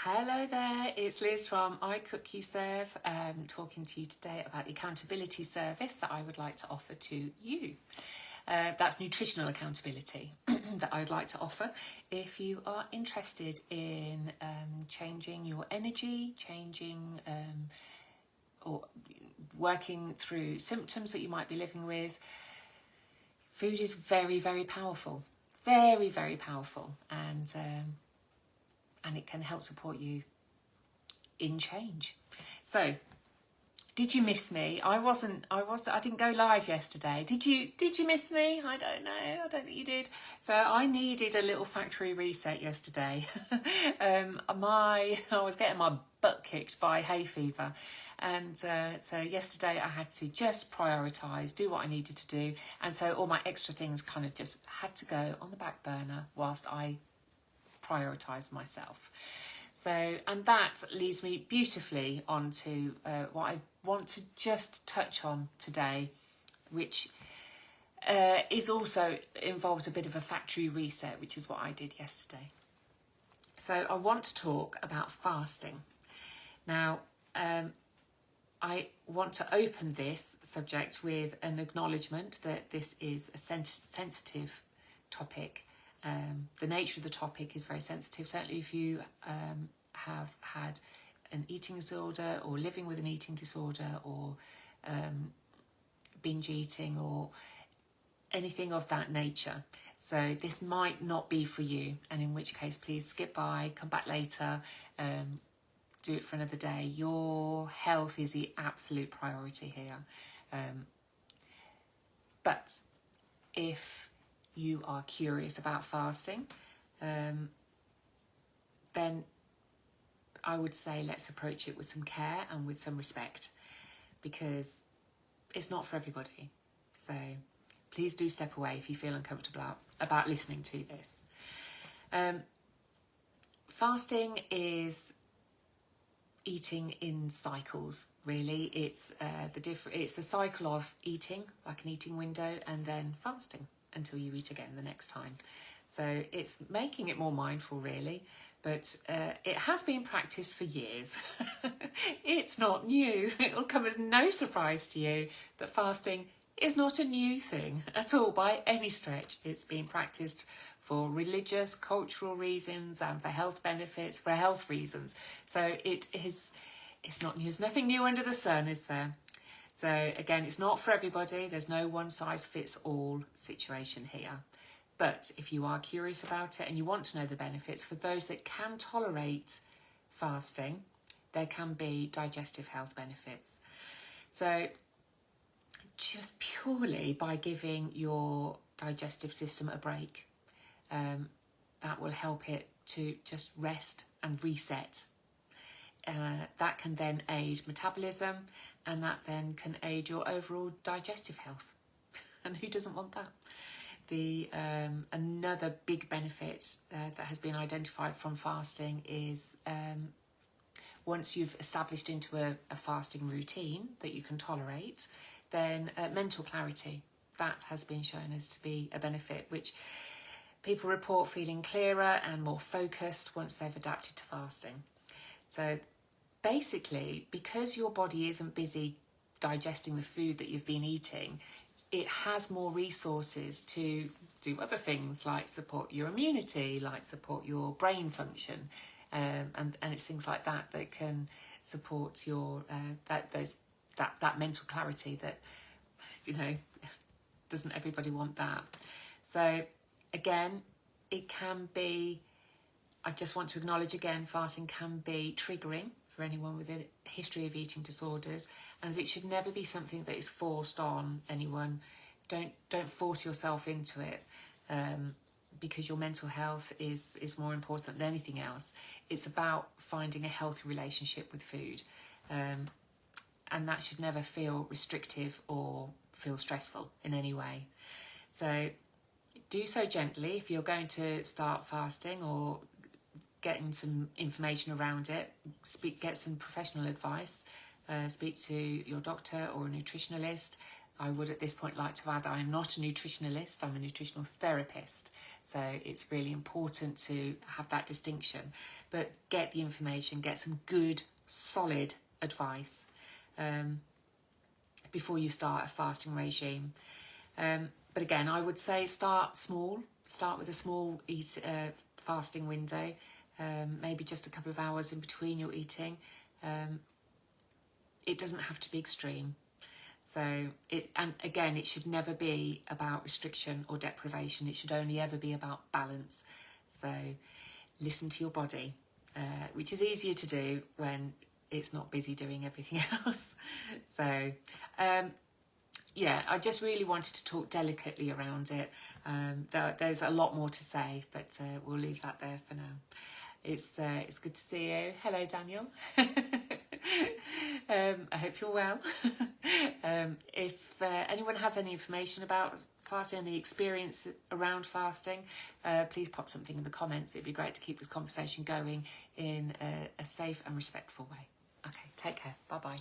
Hello there, it's Liz from I Cook You Serve, talking to you today about the accountability service that I would like to offer to you. That's nutritional accountability that I would like to offer if you are interested in changing your energy, changing or working through symptoms that you might be living with. Food is very, very powerful, very, very powerful, and it can help support you in change. So, did you miss me? I didn't go live yesterday. Did you miss me? I don't know. I don't think you did. So I needed a little factory reset yesterday. I was getting my butt kicked by hay fever. And so yesterday I had to just prioritise, do what I needed to do. And so all my extra things kind of just had to go on the back burner whilst I prioritise myself. So, and that leads me beautifully onto what I want to just touch on today, which is also involves a bit of a factory reset, which is what I did yesterday. So I want to talk about fasting. Now, I want to open this subject with an acknowledgement that this is a sensitive topic. The nature of the topic is very sensitive. Certainly if you have had an eating disorder or living with an eating disorder or binge eating or anything of that nature. So this might not be for you, and in which case please skip by, come back later, do it for another day. Your health is the absolute priority here. But if you are curious about fasting, then I would say let's approach it with some care and with some respect, because it's not for everybody. So please do step away if you feel uncomfortable about listening to this. Fasting is eating in cycles, really. It's it's the cycle of eating, like an eating window, and then fasting until you eat again the next time. So it's making it more mindful, really, but it has been practiced for years. It's not new. It'll come as no surprise to you that fasting is not a new thing at all by any stretch. It's been practiced for religious, cultural reasons and for health benefits, for health reasons. So it's not new. There's nothing new under the sun, is there? So again, it's not for everybody. There's no one size fits all situation here. But if you are curious about it and you want to know the benefits, for those that can tolerate fasting, there can be digestive health benefits. So just purely by giving your digestive system a break, that will help it to just rest and reset. That can then aid metabolism, and that then can aid your overall digestive health. And who doesn't want that? Another big benefit that has been identified from fasting is once you've established into a fasting routine that you can tolerate, then mental clarity. That has been shown as to be a benefit, which people report feeling clearer and more focused once they've adapted to fasting. So basically, because your body isn't busy digesting the food that you've been eating, it has more resources to do other things like support your immunity, like support your brain function, and it's things like that that can support your that mental clarity that, you know, doesn't everybody want that? So again, it can be, I just want to acknowledge again, fasting can be triggering for anyone with a history of eating disorders, and it should never be something that is forced on anyone. Don't force yourself into it, because your mental health is more important than anything else. It's about finding a healthy relationship with food, and that should never feel restrictive or feel stressful in any way. So do so gently if you're going to start fasting or getting some information around it. Get some professional advice. Speak to your doctor or a nutritionalist. I would at this point like to add that I am not a nutritionalist, I'm a nutritional therapist. So it's really important to have that distinction, but get the information, get some good, solid advice before you start a fasting regime. But again, I would say start small, start with a small fasting window, maybe just a couple of hours in between your eating. It doesn't have to be extreme. So and again, it should never be about restriction or deprivation. It should only ever be about balance. So listen to your body, which is easier to do when it's not busy doing everything else. So yeah, I just really wanted to talk delicately around it. There's a lot more to say, but we'll leave that there for now. It's good to see you. Hello, Daniel. I hope you're well. If anyone has any information about fasting, any experience around fasting, please pop something in the comments. It'd be great to keep this conversation going in a safe and respectful way. Okay, take care. Bye-bye.